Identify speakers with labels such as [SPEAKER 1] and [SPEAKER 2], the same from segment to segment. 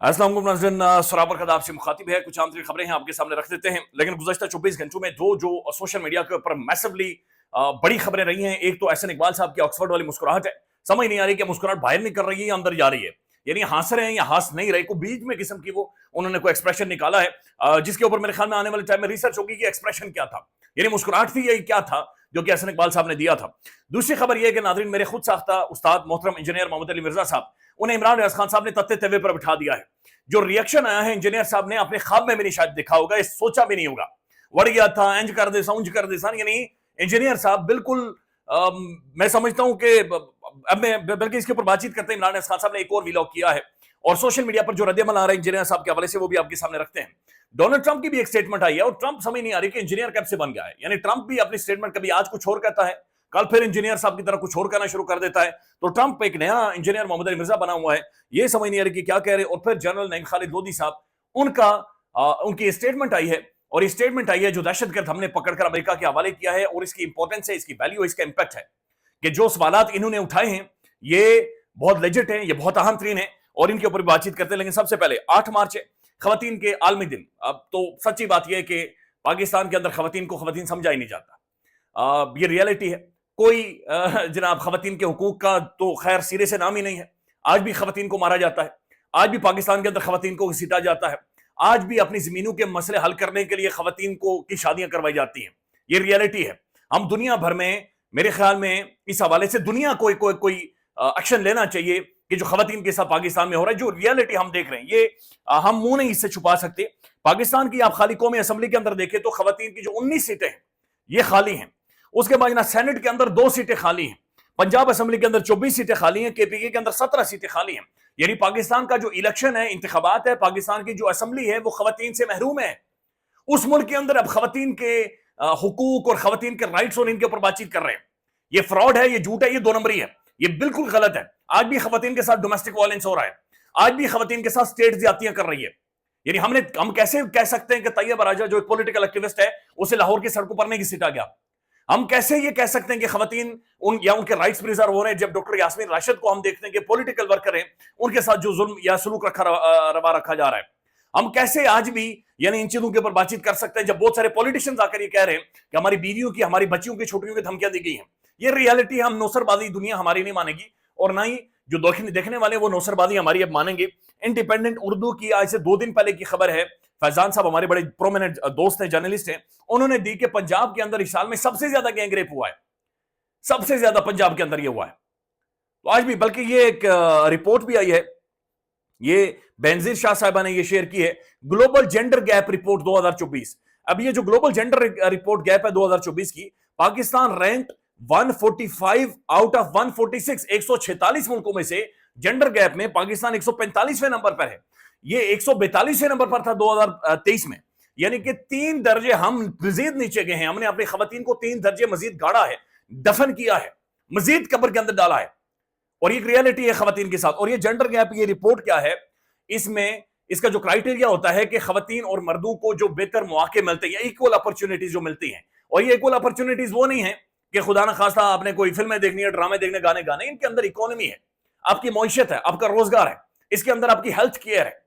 [SPEAKER 1] अस्सलाम वालेकुम नाज़रीन, सराबर खदा आपसे मुखातिब है। कुछ आंतरिक खबरें हैं आपके सामने रख देते हैं, लेकिन गुज़श्ता 24 घंटों में दो जो सोशल मीडिया के ऊपर मैसिवली बड़ी खबरें रही हैं। एक तो एहसन इकबाल साहब की ऑक्सफोर्ड वाली मुस्कुराहट है, समझ नहीं आ रही कि मुस्कुराहट बाहर निकल रही है या अंदर जा रही है, यानी हंस रहे हैं या हंस नहीं रहे, को बीच में किस्म की वो उन्होंने कोई एक्सप्रेशन निकाला है, जिसके ऊपर मेरे ख्याल में आने वाले टाइम में रिसर्च होगी कि एक्सप्रेशन क्या था, यानी मुस्कुराहट थी या क्या था जो कि एहसन इकबाल साहब ने दिया था। दूसरी खबर यह है कि नाज़रीन, मेरे खुद साख्ता उस्ताद मोहतरम इंजीनियर मोहम्मद अली मिर्जा साहब, उन्हें इमरान रियाज खान साहब ने तत्ते तवे पर बिठा दिया है। जो रिएक्शन आया है इंजीनियर साहब ने अपने ख्वाब में भी नहीं शायद देखा होगा, ये सोचा भी नहीं होगा, वड़ गया था इंज कर दे साउंज कर दे सन, यानी इंजीनियर साहब बिल्कुल मैं समझता हूं कि अब मैं बल्कि इसके ऊपर बातचीत करते हैं। इमरान खान साहब ने एक और व्लॉग किया है और सोशल मीडिया पर जो रद्दमल आ रहा है इंजीनियर साहब के हवाले से वो भी आपके सामने रखते हैं। डोनाल्ड ट्रंप की भी एक स्टेटमेंट आई है और ट्रंप समझ नहीं आ रही कि इंजीनियर कब से बन गया है, यानी ट्रंप भी अपनी स्टेटमेंट कभी आज कुछ और कहता है, कल फिर इंजीनियर साहब की तरह कुछ और कहना शुरू कर देता है। तो ट्रंप एक नया इंजीनियर मोहम्मद अली मिर्जा बना हुआ है, ये समझ नहीं आ रही कि क्या कह रहे हैं। और फिर जनरल नईम खालिद लोधी साहब, उनकी स्टेटमेंट आई है और ये स्टेटमेंट आई है जो दहशतगर्द हमने पकड़कर अमेरिका के हवाले किया है और इसकी इंपॉर्टेंस है, इसकी वैल्यू, इसका इंपैक्ट है कि जो सवालात इन्होंने उठाए हैं ये बहुत लेजिट है, ये बहुत अहम तरीन है और इनके ऊपर बातचीत करते हैं। लेकिन सबसे पहले 8 मार्च है, खवातीन के आलमी दिन। अब तो सच्ची बात यह है कि पाकिस्तान के अंदर खवातीन को खवातीन समझा ही नहीं जाता, ये रियलिटी है। कोई जनाब खवातीन के हुकूक का तो खैर सिरे से नाम ही नहीं है। आज भी खवातीन को मारा जाता है, आज भी पाकिस्तान के अंदर खवातीन को घसीटा जाता है, आज भी अपनी जमीनों के मसले हल करने के लिए खवातीन को की शादियां करवाई जाती हैं, ये रियलिटी है। हम दुनिया भर में, मेरे ख्याल में इस हवाले से दुनिया कोई एक्शन लेना चाहिए कि जो खवातीन के साथ पाकिस्तान में हो रहा है, जो रियलिटी हम देख रहे हैं, ये हम मुंह नहीं इससे छुपा सकते। पाकिस्तान की आप खाली कौमी असेंबली के अंदर देखें तो खवातीन की जो 19 सीटें हैं ये खाली हैं। उसके बाद ना सेनेट के अंदर 2 सीटें खाली हैं, पंजाब असेंबली के अंदर 24 सीटें खाली हैं, केपीके के अंदर 17 सीटें खाली हैं। यानी पाकिस्तान का जो इलेक्शन है, इंतखाबात है, पाकिस्तान की जो असेंबली है वो खवातीन से महरूम है। उस मुल्क के अंदर अब खवातीन के हुकूक और खवातीन के राइट्स और इनके ऊपर बातचीत कर रहे हैं। ये फ्रॉड है, ये झूठ है, ये 2 नंबरी है, ये बिल्कुल गलत है। आज भी खवातीन के साथ डोमेस्टिक वायलेंस हो रहा है, आज भी खवातीन के साथ स्टेट ज्यादतियां कर रही है। यानी हम कैसे कह सकते हैं कि तैयब राजा जो एक पॉलिटिकल एक्टिविस्ट है उसे लाहौर की सड़कों पर नहीं घसीटा गया? हम कैसे ये कह सकते हैं कि खवातीन उनके राइट्स प्रिजर्व हो रहे हैं, जब डॉक्टर यास्मीन राशिद को हम देखते हैं कि पॉलिटिकल वर्कर हैं, उनके साथ जो जुल्म या सलूक रवा रखा जा रहा है? हम कैसे आज भी यानी इन चीजों के ऊपर बातचीत कर सकते हैं जब बहुत सारे पॉलिटिशियंस आकर ये कह रहे हैं कि हमारी बीवियों की, हमारी बच्चियों की, छोटियों की धमकियां दी गई हैं? ये रियलिटी हम नौसरबाजी दुनिया हमारी नहीं मानेगी और ना ही जो देखने वाले वो नौसरबाजी हमारी अब मानेंगे। इंडिपेंडेंट उर्दू की आज से 2 दिन पहले की खबर है, फैजान साहब हमारे बड़े प्रोमिनेंट दोस्त हैं, जर्नलिस्ट हैं, उन्होंने दी कि पंजाब के अंदर इस साल में सबसे ज्यादा गैंगरेप हुआ है, सबसे ज्यादा पंजाब के अंदर ये हुआ है। तो आज भी बल्कि ये एक रिपोर्ट भी आई है, ये बेनजीर शाह साहिबा ने ये शेयर की है, ग्लोबल जेंडर गैप रिपोर्ट 2024। अब ये जो ग्लोबल जेंडर रिपोर्ट गैप है 2024 की, पाकिस्तान रैंक 145 आउट ऑफ 146, 146 मुल्कों में से जेंडर गैप में पाकिस्तान 145वें नंबर पर है। ये 142वें नंबर पर था 2023 में, यानी कि 3 दर्जे हम मजीद नीचे गए हैं। हमने अपनी खवातीन को 3 दर्जे मजीद गाड़ा है, दफन किया है, मजीद कब्र के अंदर डाला है और ये रियलिटी है खवातीन के साथ। और ये जेंडर गैप, ये रिपोर्ट क्या है, इसमें इसका जो क्राइटेरिया होता है कि खवातीन और मर्दों को जो बेहतर मौके मिलते हैं, इक्वल अपॉर्चुनिटीज जो मिलती हैं, और ये इक्वल अपॉर्चुनिटीज वो नहीं है कि खुदा न खास्ता आपने कोई फिल्में देखनी है, ड्रामे देखने, गाने गाने, इनके अंदर इकोनॉमी है, आपकी मईशत है, आपका रोजगार है, इसके अंदर आपकी हेल्थ केयर है,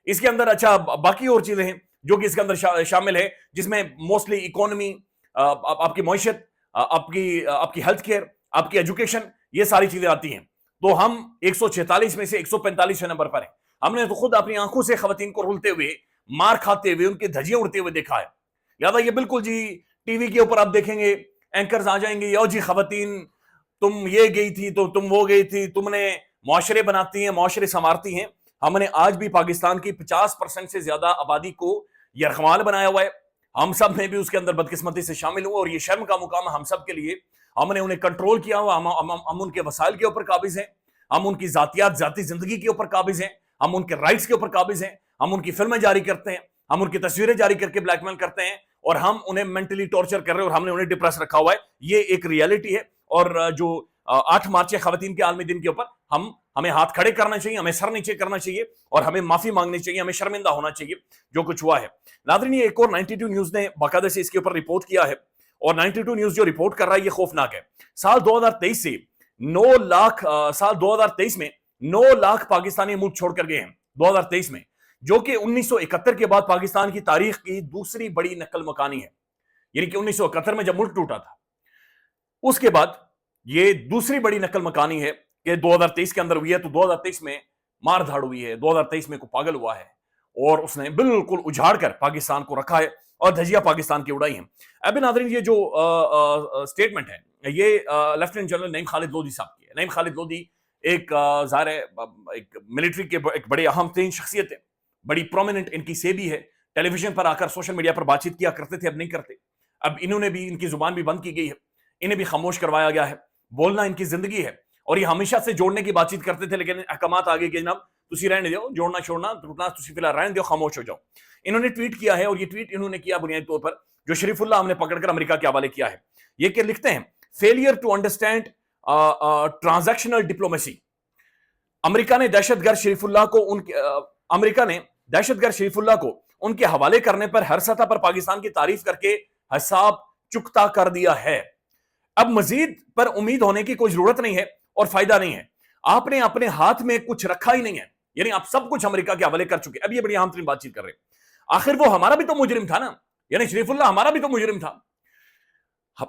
[SPEAKER 1] इसके अंदर अच्छा बाकी और चीजें हैं जो कि इसके अंदर शामिल है, जिसमें मोस्टली इकोनॉमी, आपकी मईशत, आपकी हेल्थ केयर, आपकी एजुकेशन, ये सारी चीजें आती हैं। तो हम 146 में से 145वें नंबर पर हैं। हमने तो खुद अपनी आंखों से खवातीन को रुलते हुए, मार खाते हुए, उनकी धज्जियां उड़ते हुए देखा है। लिहाजा ये बिल्कुल जी, टीवी के ऊपर आप देखेंगे एंकर्स आ जाएंगे, यो जी खवातीन तुम ये गई थी तो तुम वो गई थी, तुमने मुआशरे बनाती हैं, मुआशरे संवारती हैं। हमने आज भी पाकिस्तान की 50% से ज्यादा आबादी को यरगमाल बनाया हुआ है। हम सब ने भी उसके अंदर बदकिस्मती से शामिल हुए और ये शर्म का मुकाम हम सब के लिए। हमने उन्हें कंट्रोल किया हुआ, हम उनके वसाइल के ऊपर काबिज हैं, हम उनकी जाती जिंदगी के ऊपर काबिज हैं, हम उनके राइट्स के ऊपर काबिज हैं, हम उनकी फिल्में जारी करते हैं, हम उनकी तस्वीरें जारी करके ब्लैकमेल करते हैं और हम उन्हें मेंटली टॉर्चर कर रहे हैं और हमने उन्हें डिप्रेस रखा हुआ है। ये एक रियलिटी है। और जो 8 मार्च है खवातीन के आलमी दिन के ऊपर, हमें हाथ खड़े करना चाहिए, हमें सर नीचे करना चाहिए और हमें माफी मांगनी चाहिए, हमें शर्मिंदा होना चाहिए जो कुछ हुआ है। नाज़रीन, ये एक और 92 न्यूज ने बाकायदे से इसके ऊपर रिपोर्ट किया है और 92 न्यूज जो रिपोर्ट कर रहा है ये खौफनाक है। साल 2023 से 9 लाख, साल 2023 में 9 लाख पाकिस्तानी मुल्क छोड़कर गए हैं। 2023 में, जो कि 1971 के बाद पाकिस्तान की तारीख की दूसरी बड़ी नकल मकानी है। यानी कि 1971 में जब मुल्क टूटा था, उसके बाद ये दूसरी बड़ी नकल मकानी है कि 2023 के अंदर हुई है। तो 2023 में मार धाड़ हुई है, 2023 में को पागल हुआ है और उसने बिल्कुल उजाड़ कर पाकिस्तान को रखा है और धजिया पाकिस्तान की उड़ाई है। अब नाज़रीन, ये जो स्टेटमेंट है ये लेफ्टिनेंट जनरल नईम खालिद लोधी साहब की है। नईम खालिद लोधी एक ज़ाहिर है एक मिलिट्री के एक बड़े अहम तरीन शख्सियत है, बड़ी प्रोमिनेंट इनकी से भी है। टेलीविजन पर आकर सोशल मीडिया पर बातचीत किया करते थे, अब नहीं करते। अब इन्होंने भी, इनकी जुबान भी बंद की गई है, इन्हें भी खामोश करवाया गया है। बोलना इनकी जिंदगी है और ये हमेशा से जोड़ने की बातचीत करते थे, लेकिन अहकामात आ गए कि जनाब तुसी रहने दो, जोड़ना छोड़ना टूटना तुसी फिलहाल रहने दो, खामोश हो जाओ। इन्होंने ट्वीट किया है और ये ट्वीट इन्होंने किया बुनियादी तौर पर जो शरीफुल्लाह हमने पकड़कर अमेरिका के हवाले किया है। ये क्या लिखते हैं, failure to understand transactional diplomacy. America ने दहशतगर्द शरीफुल्लाह को उनके हवाले करने पर हर सतह पर पाकिस्तान की तारीफ करके हिसाब चुकता कर दिया है। अब मजीद पर उम्मीद होने की कोई जरूरत नहीं है और फायदा नहीं है। आपने अपने हाथ में कुछ रखा ही नहीं है, यानी आप सब कुछ अमेरिका के हवाले कर चुके। अब ये बड़ी अहम तरीन बातचीत कर रहे हैं। आखिर वो हमारा भी तो मुजरिम था ना, यानी शरीफुल्लाह हमारा भी तो मुजरिम था।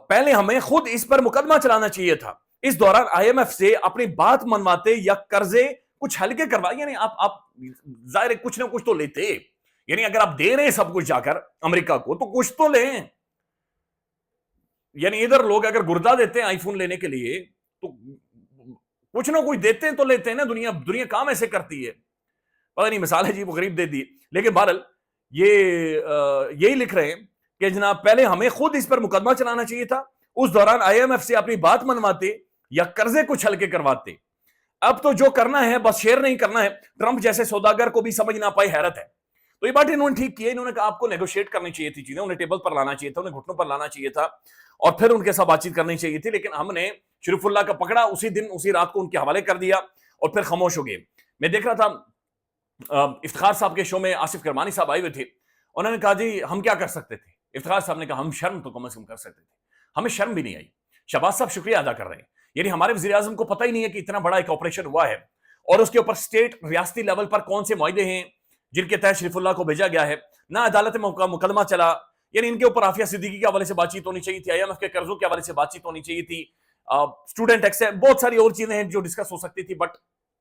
[SPEAKER 1] पहले हमें खुद इस पर मुकदमा चलाना चाहिए था। इस दौरान IMF से अपनी बात मनवाते या कर्जे कुछ हल्के करवाए। यानी आप जाहिर कुछ ना कुछ तो लेते, यानी अगर आप दे रहे हैं सब कुछ जाकर अमेरिका को तो कुछ तो लें। यानी इधर लोग अगर गुर्दा देते हैं आईफोन लेने के लिए तो कुछ ना कुछ देते हैं तो लेते हैं ना। दुनिया काम ऐसे करती है, पता नहीं मिसाल है जी वो गरीब दे दी। लेकिन बहरहाल ये यही लिख रहे हैं कि जनाब पहले हमें खुद इस पर मुकदमा चलाना चाहिए था, उस दौरान IMF से अपनी बात मनवाते या कर्जे कुछ हल्के करवाते। अब तो जो करना है बस शेयर नहीं करना है। ट्रंप जैसे सौदागर को भी समझ ना पाए, हैरत है। तो ये बात इन्होंने ठीक की है। इन्होंने कहा आपको नेगोशिएट करनी चाहिए थी चीजें, उन्हें टेबल पर लाना चाहिए था, उन्हें घुटनों पर लाना चाहिए था और फिर उनके साथ बातचीत करनी चाहिए थी। लेकिन हमने शरीफुल्लाह का पकड़ा, उसी दिन उसी रात को उनके हवाले कर दिया और फिर खामोश हो गए। मैं देख रहा था इफ्तिखार साहब के शो में आसिफ करमानी साहब आए हुए थे। उन्होंने कहा जी हम क्या कर सकते थे। इफ्तिखार साहब ने कहा हम शर्म तो कम से कम कर सकते थे, हमें शर्म भी नहीं आई। शहबाज साहब शुक्रिया अदा कर रहे हैं, यानी हमारे वजीर आजम को पता ही नहीं है कि इतना बड़ा एक ऑपरेशन हुआ है और उसके ऊपर स्टेट रियासती लेवल पर कौन से मुआहदे हैं जिनके तहत शरीफुल्लाह को भेजा गया है। ना अदालत में मुकदमा चला, यानी इनके ऊपर आफिया सिद्दीकी के हवाले से बातचीत होनी चाहिए थी, IMF के कर्जों के हवाले से बातचीत होनी चाहिए थी, स्टूडेंट टैक्स है, बहुत सारी और चीजें हैं जो डिस्कस हो सकती थी, बट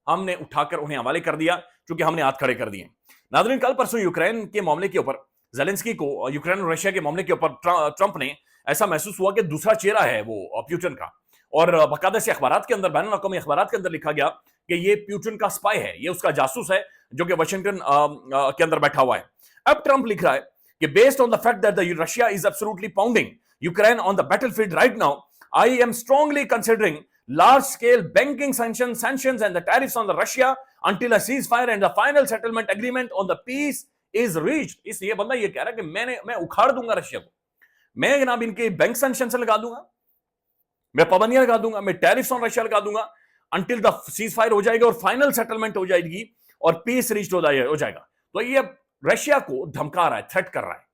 [SPEAKER 1] हमने उठाकर उन्हें हवाले कर दिया क्योंकि हमने हाथ खड़े कर दिए। नाज़रीन, कल परसों यूक्रेन के मामले के ऊपर ज़ेलेंस्की को, यूक्रेन और रशिया के मामले के ऊपर ट्रंप ने ऐसा महसूस हुआ कि दूसरा चेहरा है वो प्यूटन का, और बाकायदा से अखबारात के अंदर, बैनुल अक़वामी अखबारात के अंदर लिखा गया कि ये प्यूटन का स्पाई है, ये उसका जासूस है जो कि वाशिंगटन के अंदर बैठा हुआ है। अब ट्रंप लिख रहा है कि based on the fact that the Russia is absolutely pounding Ukraine on the battlefield right now, I am strongly considering large scale banking sanctions and the tariffs on the Russia until a ceasefire and the final settlement agreement on the peace is reached। इसलिए बंदा ये कह रहा है कि मैं उखाड़ दूंगा रशिया को, मैं जनाब इनके बैंक सैंक्शंस लगा दूंगा, मैं पाबंदियां लगा दूंगा, मैं टैरिफ्स ऑन रशिया लगा दूंगा अंटिल द सीज फायर हो जाएगा और फाइनल सेटलमेंट हो जाएगी और पीस रीच हो जाएगा। तो ये रशिया को धमका रहा है, थ्रेट कर रहा है।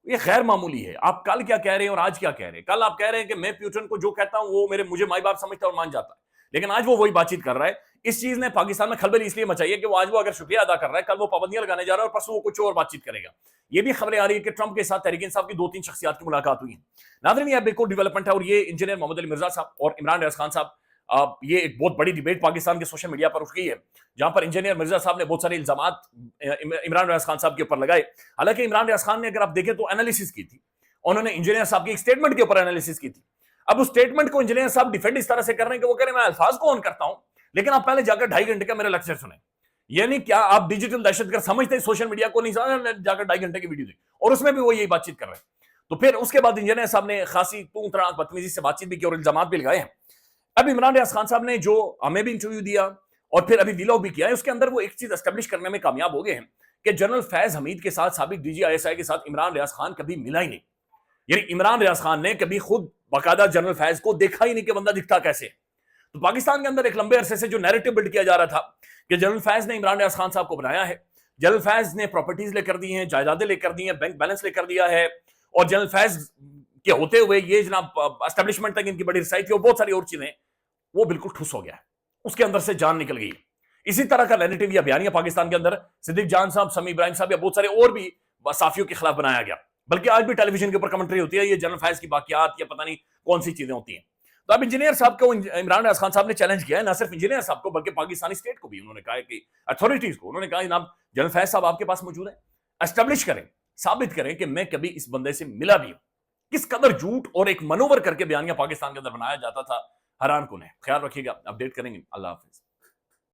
[SPEAKER 1] ये गैर मामूली है। आप कल क्या कह रहे हैं और आज क्या कह रहे हैं। कल आप कह रहे हैं कि मैं प्यूटन को जो कहता हूं वो मुझे माई बाप समझता और मान जाता है, लेकिन आज वो वही बातचीत कर रहा है। इस चीज ने पाकिस्तान में खलबली इसलिए मचाई है कि वो आज वो अगर शुक्रिया अदा कर रहा है, कल वो पाबंदियां लगाने जा रहा है और परसों वो कुछ और बातचीत करेगा। ये भी खबरें आ रही है कि ट्रंप के साथ तहरीक इंसाफ की 2-3 शख्सियात की मुलाकात हुई है। नाज़रीन, ये बिल्कुल डेवलपमेंट है और ये इंजीनियर मोहम्मद अली मिर्जा साहब और इमरान रियाज खान साहब, ये एक बहुत बड़ी डिबेट पाकिस्तान के सोशल मीडिया पर उठ गई है, जहां पर इंजीनियर मिर्जा साहब ने बहुत सारे इल्जामात इमरान रियाज खान साहब के ऊपर लगाए। हालांकि इमरान रियाज खान ने, अगर आप देखें तो एनालिसिस की थी, उन्होंने इंजीनियर साहब की एक स्टेटमेंट के ऊपर एनालिसिस की थी। अब उस स्टेटमेंट को इंजीनियर साहब डिफेंड इस तरह से कर रहे हैं कि वो कह रहे हैं मैं अल्फाज को ऑन करता हूं, लेकिन आप पहले जाकर 2.5 घंटे का मेरा लेक्चर सुने। यानी क्या आप डिजिटल दहशतगर्द समझते हैं, सोशल मीडिया को नहीं समझ, जाकर 2.5 घंटे की वीडियो देख, और उसमें भी वो यही बातचीत कर रहे हैं। तो फिर उसके बाद इंजीनियर साहब ने खासी तू तड़ाक बदतमीजी से बातचीत भी की और इल्जाम भी लगाए हैं। अब इमरान रियाज खान साहब ने जो हमें भी इंटरव्यू दिया और फिर अभी वीलॉग भी किया है, उसके अंदर वो एक चीज एस्टेब्लिश करने में कामयाब हो गए हैं कि जनरल फैज हमीद के साथ, साबिक DG ISI के साथ इमरान रियाज खान कभी मिला ही नहीं। यानी इमरान रियाज खान ने कभी खुद बाकायदा जनरल फैज को देखा ही नहीं कि बंदा दिखता कैसे। तो पाकिस्तान के अंदर एक लंबे अरसे से जो नैरेटिव बिल्ड किया जा रहा था कि जनरल फैज ने इमरान रियाज खान साहब को बनाया है, जनरल फैज ने प्रॉपर्टीज लेकर दी हैं, जायदादें लेकर दी हैं, बैंक बैलेंस लेकर दिया है, और जनरल फैज के होते हुए ये जनाब एस्टेब्लिशमेंट तक इनकी बड़ी रिसाई थी और बहुत सारी और चीजें, वो बिल्कुल ठुस हो गया है, उसके अंदर से जान निकल गई। اسی طرح کا نیریٹو یا بیانیہ پاکستان کے اندر صدیق جان صاحب، سمیع ابراہیم صاحب یا بہت سارے اور بھی صحافیوں کے خلاف بنایا گیا، بلکہ آج بھی ٹیلی ویژن کے اوپر کمنٹری ہوتی ہے یہ جنرل فیض کی باقیات یا پتہ نہیں کون سی چیزیں ہوتی ہیں. تو اب انجینئر صاحب کو عمران ریاض خان صاحب نے چیلنج کیا ہے، نہ صرف انجینئر صاحب کو بلکہ پاکستانی اسٹیٹ کو بھی. انہوں نے کہا کہ اتھارٹیز کو انہوں نے کہا جناب جنرل فیض صاحب آپ کے پاس موجود ہیں، اسٹیبلش کریں، ثابت کریں کہ میں کبھی اس بندے سے ملا بھی ہوں. کس قدر جھوٹ اور ایک منور کر کے بیانیہ پاکستان کے اندر بنایا جاتا تھا، حیران کن ہے. خیال رکھیے گا، اپڈیٹ کریں گے. اللہ حافظ.